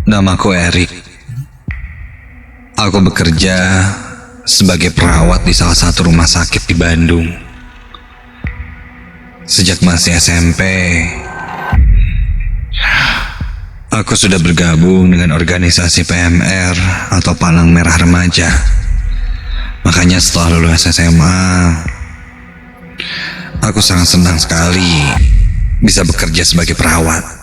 Namaku Erik. Aku bekerja sebagai perawat di salah satu rumah sakit di Bandung. Sejak masih SMP, aku sudah bergabung dengan organisasi PMR atau Palang Merah Remaja. Makanya setelah lulus SMA, aku sangat senang sekali bisa bekerja sebagai perawat.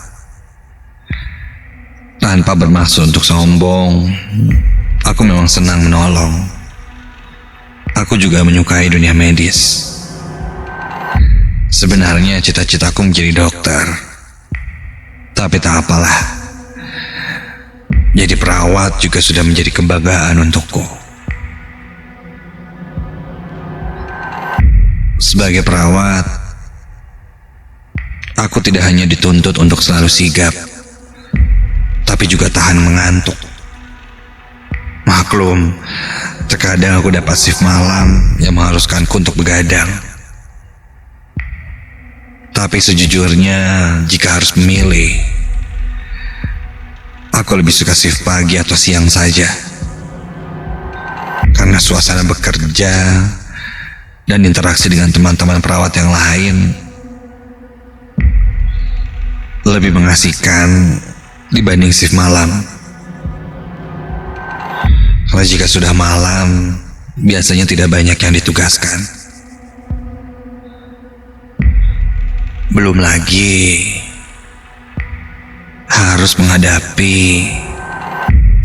Tanpa bermaksud untuk sombong, aku memang senang menolong. Aku juga menyukai dunia medis. Sebenarnya cita-citaku menjadi dokter, tapi tak apalah. Jadi perawat juga sudah menjadi kebanggaan untukku. Sebagai perawat, aku tidak hanya dituntut untuk selalu sigap, tapi juga tahan mengantuk. Maklum, terkadang aku dapat shift malam yang mengharuskanku untuk begadang. Tapi sejujurnya, jika harus memilih, aku lebih suka shift pagi atau siang saja. Karena suasana bekerja dan interaksi dengan teman-teman perawat yang lain lebih mengasihkan dibanding shift malam. Karena jika sudah malam, biasanya tidak banyak yang ditugaskan. Belum lagi harus menghadapi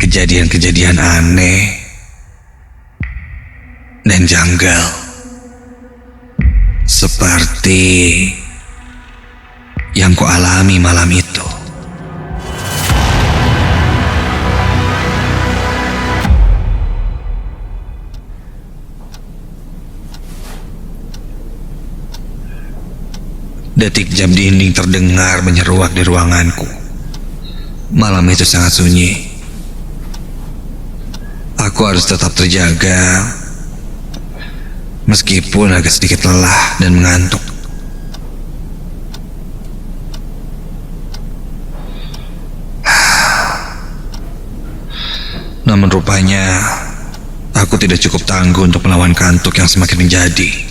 kejadian-kejadian aneh dan janggal, seperti yang kualami malam itu. Detik jam dinding terdengar menyeruak di ruanganku. Malam itu sangat sunyi. Aku harus tetap terjaga, meskipun agak sedikit lelah dan mengantuk. Namun rupanya, aku tidak cukup tangguh untuk melawan kantuk yang semakin menjadi.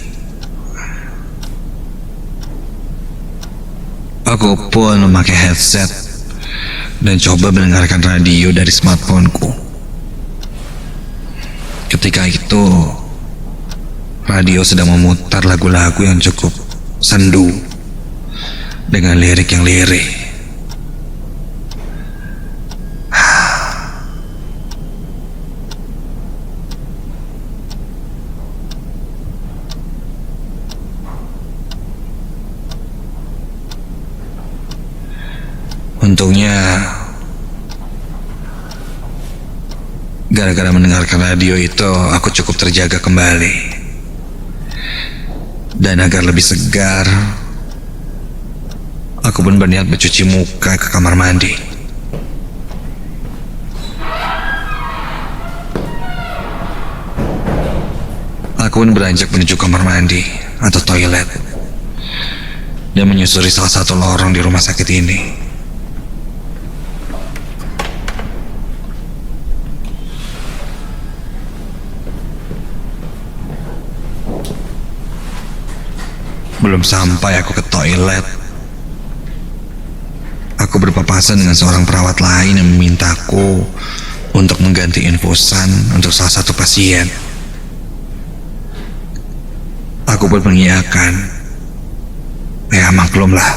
Aku pun memakai headset dan coba mendengarkan radio dari smartphoneku. Ketika itu, radio sedang memutar lagu-lagu yang cukup sendu dengan lirik yang lirih. Untungnya, gara-gara mendengarkan radio itu, aku cukup terjaga kembali. Dan agar lebih segar, aku pun berniat mencuci muka ke kamar mandi. Aku pun beranjak menuju kamar mandi atau toilet dan menyusuri salah satu lorong di rumah sakit ini. Belum sampai aku ke toilet, aku berpapasan dengan seorang perawat lain yang memintaku untuk mengganti infusan untuk salah satu pasien. Aku pun mengiyakan. Ya maklumlah,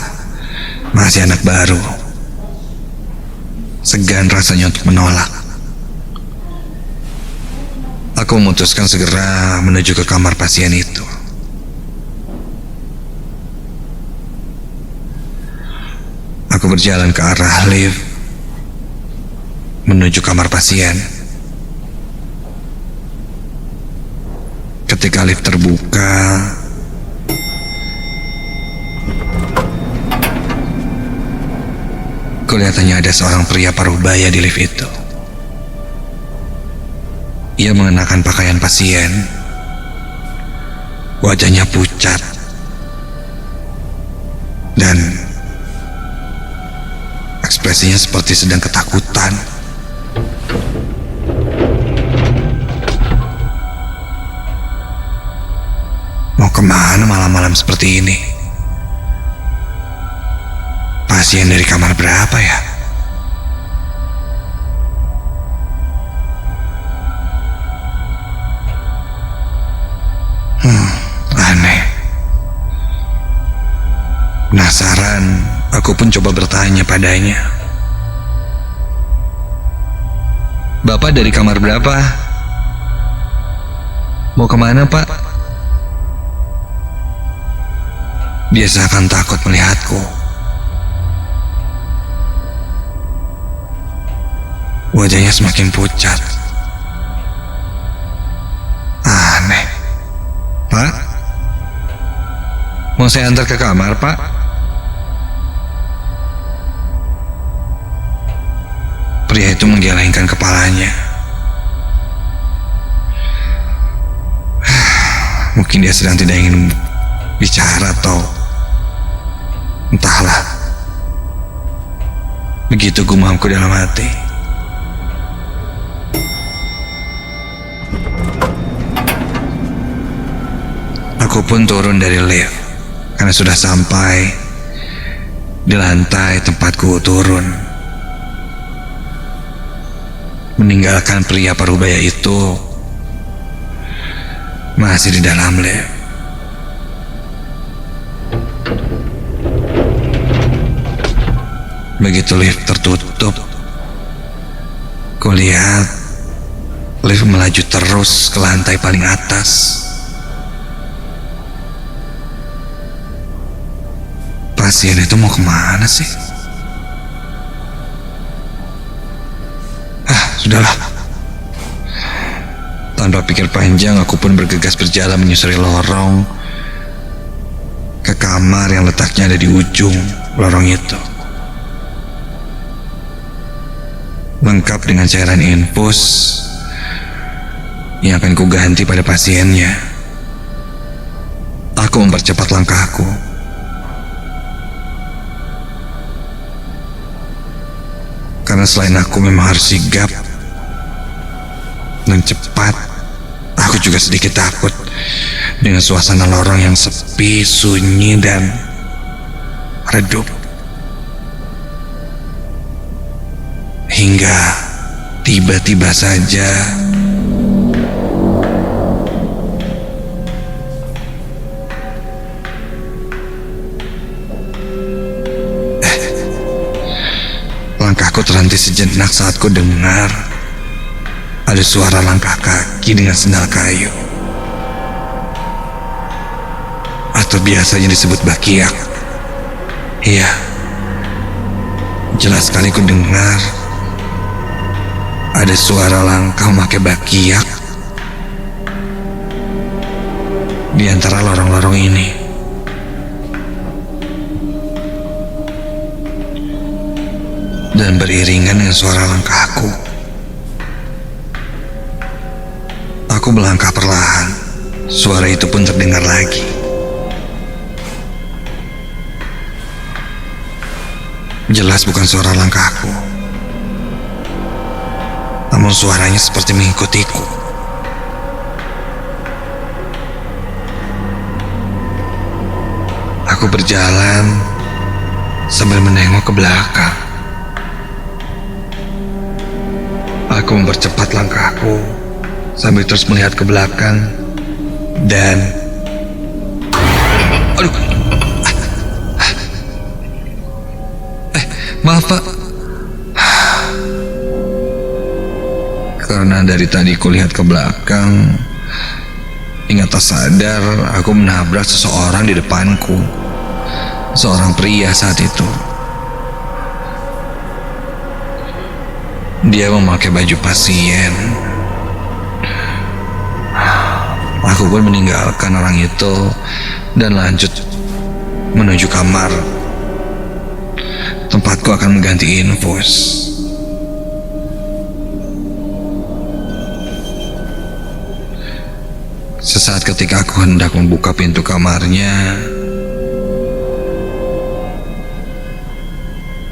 masih anak baru. Segan rasanya untuk menolak. Aku memutuskan segera menuju ke kamar pasien itu. Aku berjalan ke arah lift menuju kamar pasien. Ketika lift terbuka, kelihatannya ada seorang pria paruh baya di lift itu. Ia mengenakan pakaian pasien. Wajahnya pucat dan ekspresinya seperti sedang ketakutan. kemana malam-malam seperti ini? Pasien dari kamar berapa ya? Aneh. Penasaran, aku pun coba bertanya padanya. Bapak dari kamar berapa? Mau kemana, Pak? Dia seakan takut melihatku. Wajahnya semakin pucat. Aneh. Pak? Mau saya antar ke kamar, Pak? Pria itu menggelengkan kepalanya. Mungkin dia sedang tidak ingin bicara atau entahlah. Begitu gumamku dalam hati. Aku pun turun dari lift karena sudah sampai di lantai tempatku turun. Meninggalkan pria parubaya itu masih di dalam lift. Begitu lift tertutup, kulihat lift melaju terus ke lantai paling atas. Pasien itu mau kemana sih? Sudahlah. Tanpa pikir panjang, aku pun bergegas berjalan menyusuri lorong ke kamar yang letaknya ada di ujung lorong itu. Lengkap dengan cairan infus yang akan kuganti pada pasiennya. Aku mempercepat langkahku. Karena selain aku memang harus sigap dan cepat, aku juga sedikit takut dengan suasana lorong yang sepi, sunyi, dan redup. Hingga tiba-tiba saja langkahku terhenti sejenak saat ku dengar ada suara langkah kaki dengan sendal kayu, atau biasanya disebut bakiak. Iya, jelas sekali ku dengar ada suara langkah memakai bakiak di antara lorong-lorong ini. Dan beriringan dengan suara langkahku, aku melangkah perlahan. Suara itu pun terdengar lagi. Jelas bukan suara langkahku, namun suaranya seperti mengikutiku. Aku berjalan sambil menengok ke belakang. Aku mempercepat langkahku sambil terus melihat ke belakang dan maaf, Pak. Karena dari tadi ku lihat ke belakang, hingga tak sadar aku menabrak seseorang di depanku. Seorang pria saat itu. Dia memakai baju pasien. Aku pun meninggalkan orang itu dan lanjut menuju kamar tempatku akan mengganti infus. Sesaat ketika aku hendak membuka pintu kamarnya,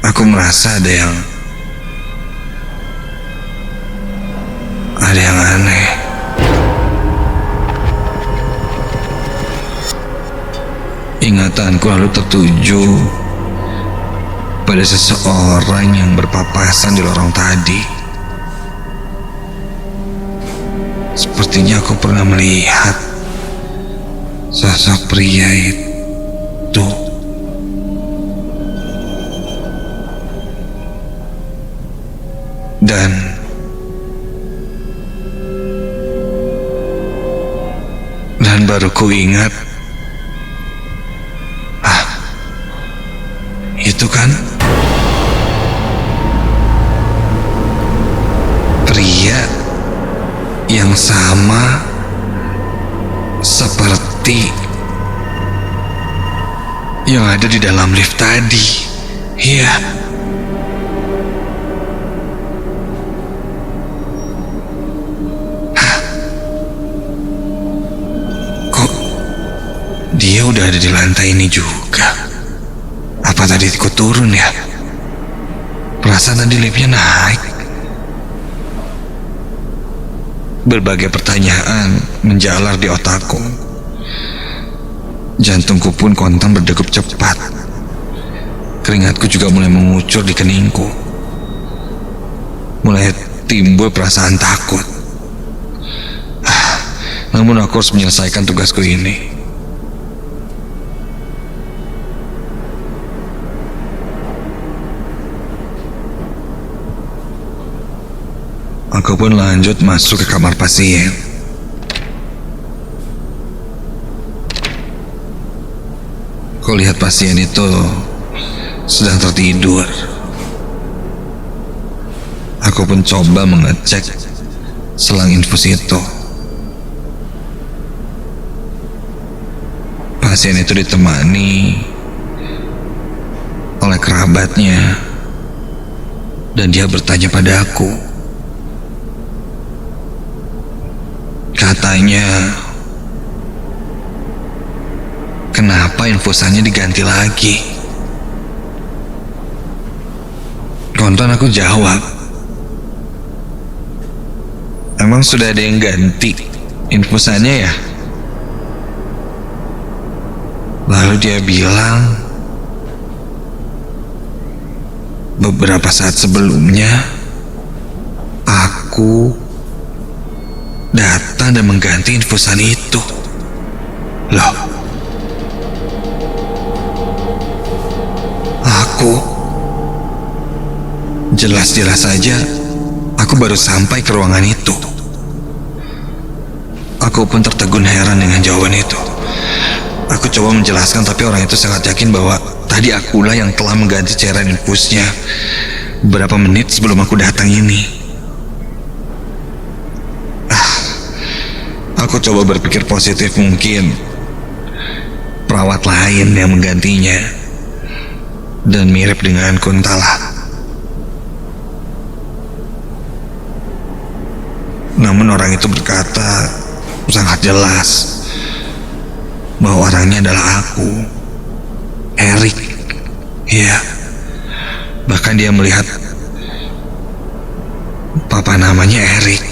aku merasa ada yang aneh. Ingatanku lalu tertuju pada seseorang yang berpapasan di lorong tadi. Sepertinya aku pernah melihat sosok pria itu. Dan baru ku ingat, itu kan pria yang sama seperti yang ada di dalam lift tadi. Iya. Kok dia udah ada di lantai ini juga? Apa tadi aku turun ya? Perasaan tadi liftnya naik. Berbagai pertanyaan menjalar di otakku. Jantungku pun kontan berdegup cepat. Keringatku juga mulai mengucur di keningku. Mulai timbul perasaan takut. Namun aku harus menyelesaikan tugasku ini. Aku pun lanjut masuk ke kamar pasien. Kulihat pasien itu sedang tertidur. Aku pun coba mengecek selang infus itu. Pasien itu ditemani oleh kerabatnya, dan dia bertanya padaku. Katanya, kenapa infusannya diganti lagi? Kontan aku jawab, emang sudah ada yang ganti infusannya ya? Lalu dia bilang, beberapa saat sebelumnya aku datang dan mengganti infusan itu. Loh, aku jelas-jelas saja aku baru sampai ke ruangan itu. Aku pun tertegun heran dengan jawaban itu. Aku coba menjelaskan, tapi orang itu sangat yakin bahwa tadi akulah yang telah mengganti cairan infusnya beberapa menit sebelum aku datang ini. Aku coba berpikir positif, mungkin perawat lain yang menggantinya dan mirip dengan entahlah. Namun orang itu berkata sangat jelas bahwa orangnya adalah aku, Erik. Ya, bahkan dia melihat papa namanya Erik.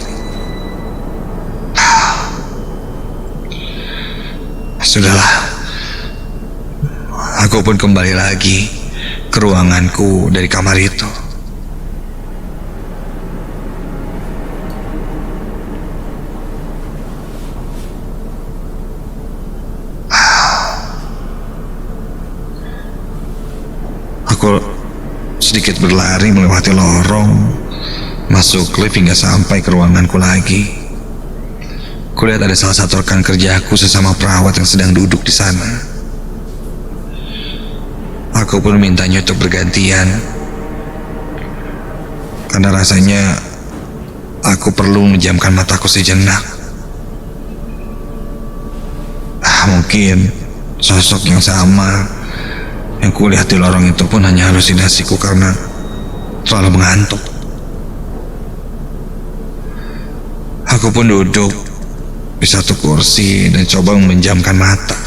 Sudahlah, aku pun kembali lagi ke ruanganku dari kamar itu. Aku sedikit berlari melewati lorong, masuk lift hingga sampai ke ruanganku lagi. Kulihat ada salah satu rekan kerjaku sesama perawat yang sedang duduk di sana. Aku pun mintanya untuk bergantian, karena rasanya aku perlu menjamkan mataku sejenak. Mungkin sosok yang sama yang kulihat di lorong itu pun hanya halusinasiku karena terlalu mengantuk. Aku pun duduk di satu kursi dan coba memejamkan mata.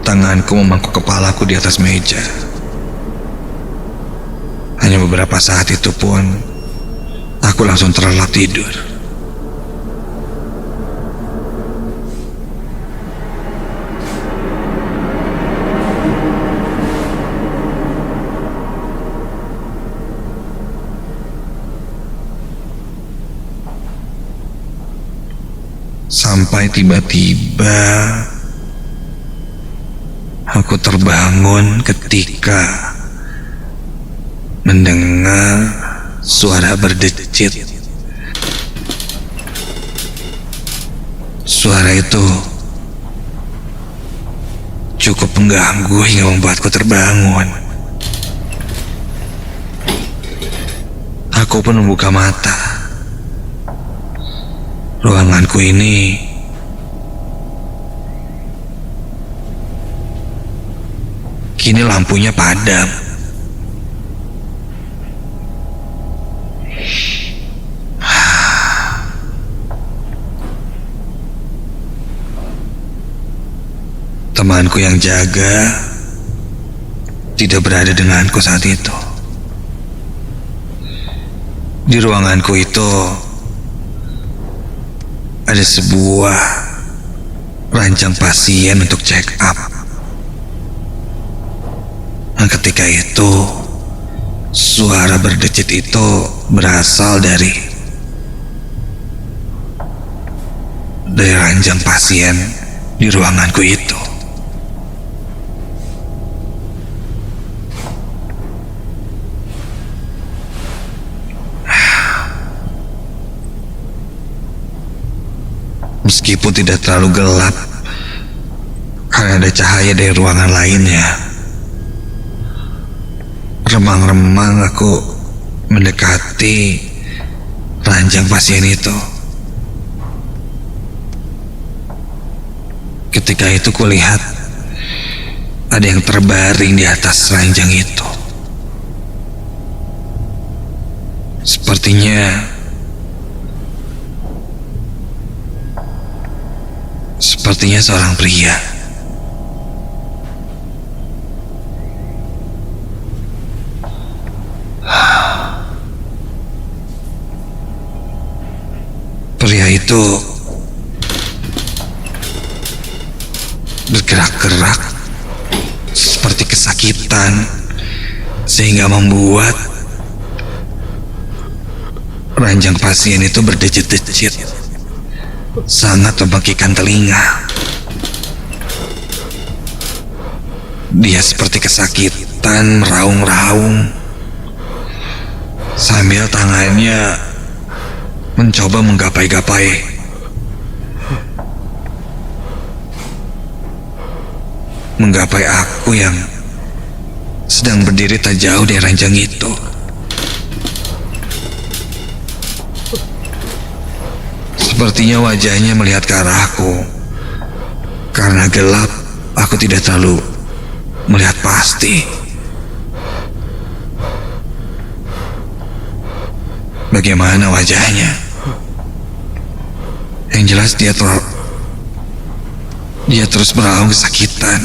Tanganku memangku kepalaku di atas meja. Hanya beberapa saat itu pun aku langsung terlelap tidur. Sampai tiba-tiba aku terbangun ketika mendengar suara berdecit. Suara itu cukup mengganggu hingga membuatku terbangun. Aku pun membuka mata. Ruanganku ini kini lampunya padam. Temanku yang jaga tidak berada denganku saat itu. Di ruanganku itu ada sebuah ranjang pasien untuk check up. Dan ketika itu suara berdecit itu berasal dari ranjang pasien di ruanganku itu. Meskipun tidak terlalu gelap karena ada cahaya dari ruangan lainnya, remang-remang aku mendekati ranjang pasien itu. Ketika itu kulihat ada yang terbaring di atas ranjang itu. Sepertinya seorang pria. Pria itu bergerak-gerak seperti kesakitan sehingga membuat ranjang pasien itu berdecit-decit, sangat membangkitkan telinga. Dia seperti kesakitan meraung-raung sambil tangannya mencoba menggapai-gapai. Menggapai aku yang sedang berdiri tak jauh dari ranjang itu. Sepertinya wajahnya melihat ke arahku. Karena gelap, aku tidak terlalu melihat pasti. Bagaimana wajahnya? Yang jelas dia terus meraung kesakitan.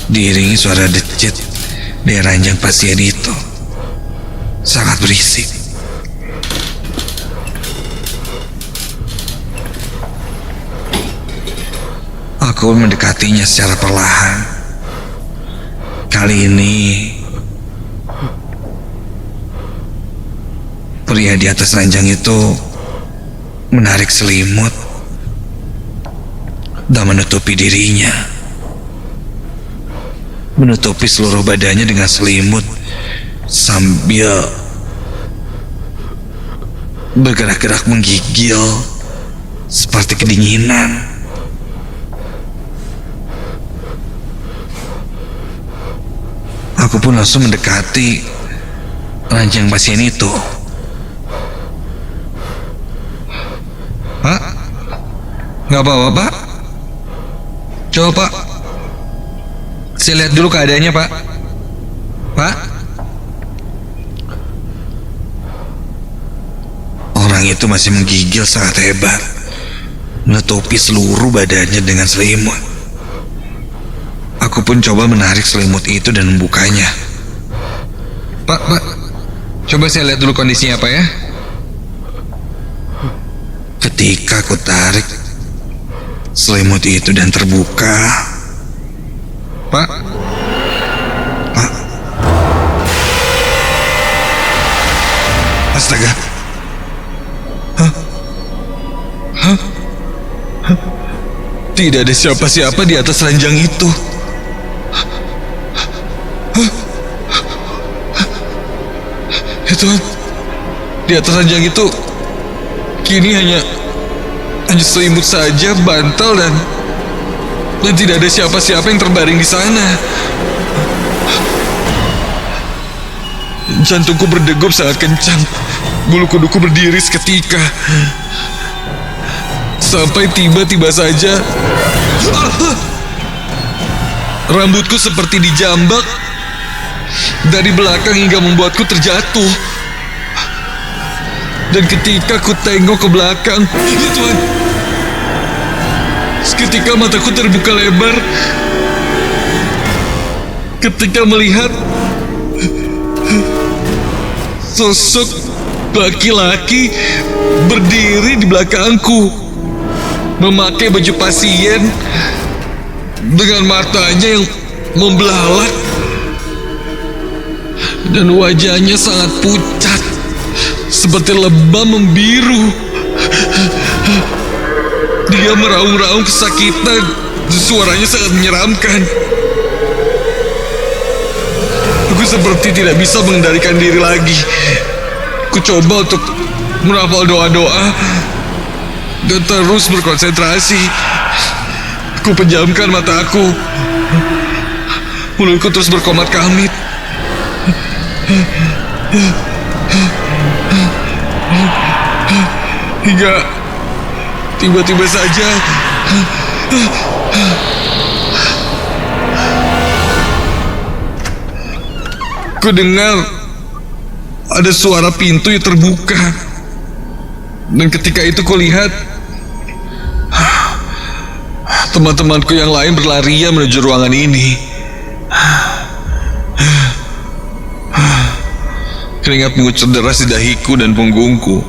Diiringi suara decit dari ranjang pasien itu. Sangat berisik. Aku mendekatinya secara perlahan. Kali ini pria di atas ranjang itu menarik selimut dan menutupi dirinya, menutupi seluruh badannya dengan selimut sambil bergerak-gerak menggigil seperti kedinginan. Aku pun langsung mendekati ranjang pasien itu. Pak, nggak apa-apa Pak? Coba Pak, saya lihat dulu keadaannya Pak. Pak? Orang itu masih menggigil sangat hebat, menutupi seluruh badannya dengan selimut. Aku pun coba menarik selimut itu dan membukanya. Pak, coba saya lihat dulu kondisinya Pak ya. Ketika aku tarik selimut itu dan terbuka, Pak, astaga, Tidak ada siapa-siapa di atas ranjang itu. Ya Tuhan, di atas ranjang itu kini hanya selimut saja, bantal dan tidak ada siapa-siapa yang terbaring di sana. Jantungku berdegup sangat kencang, bulu kuduku berdiri seketika. Sampai tiba-tiba saja rambutku seperti dijambak dari belakang hingga membuatku terjatuh. Dan ketika ku tengok ke belakang, ya Tuhan, seketika mataku terbuka lebar ketika melihat sosok laki-laki berdiri di belakangku, memakai baju pasien dengan matanya yang membelalak dan wajahnya sangat pucat seperti lebam membiru. Dia meraung-raung kesakitan, suaranya sangat menyeramkan. Aku seperti tidak bisa mengendalikan diri lagi. Ku coba untuk menghafal doa-doa dan terus berkonsentrasi. Aku pejamkan mataku. Mulutku terus berkomat-kamit. Hingga tiba-tiba saja ku dengar ada suara pintu yang terbuka. Dan ketika itu ku lihat teman-temanku yang lain berlarian menuju ruangan ini. Keringat mengucur deras di dahiku dan punggungku.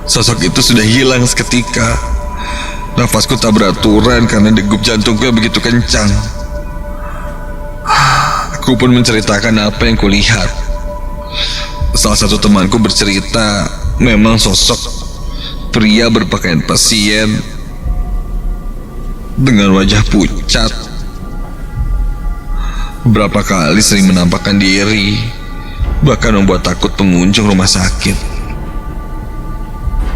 Sosok itu sudah hilang seketika. Nafasku tak beraturan karena degup jantungku yang begitu kencang. Aku pun menceritakan apa yang kulihat. Salah satu temanku bercerita, memang sosok pria berpakaian pasien dengan wajah pucat beberapa kali sering menampakkan diri, bahkan membuat takut pengunjung rumah sakit.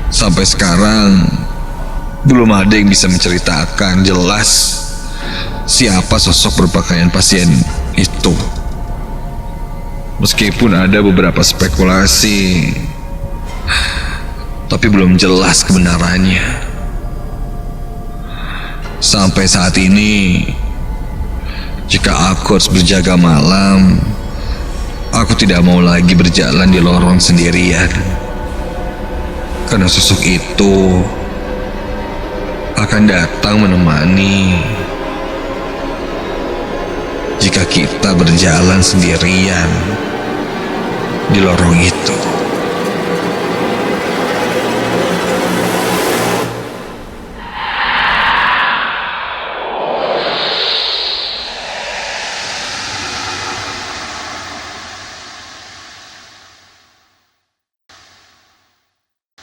Sampai sekarang belum ada yang bisa menceritakan jelas siapa sosok berpakaian pasien itu. Meskipun ada beberapa spekulasi, tapi belum jelas kebenarannya. Sampai saat ini, jika aku harus berjaga malam, aku tidak mau lagi berjalan di lorong sendirian. Karena sosok itu akan datang menemani jika kita berjalan sendirian di lorong itu.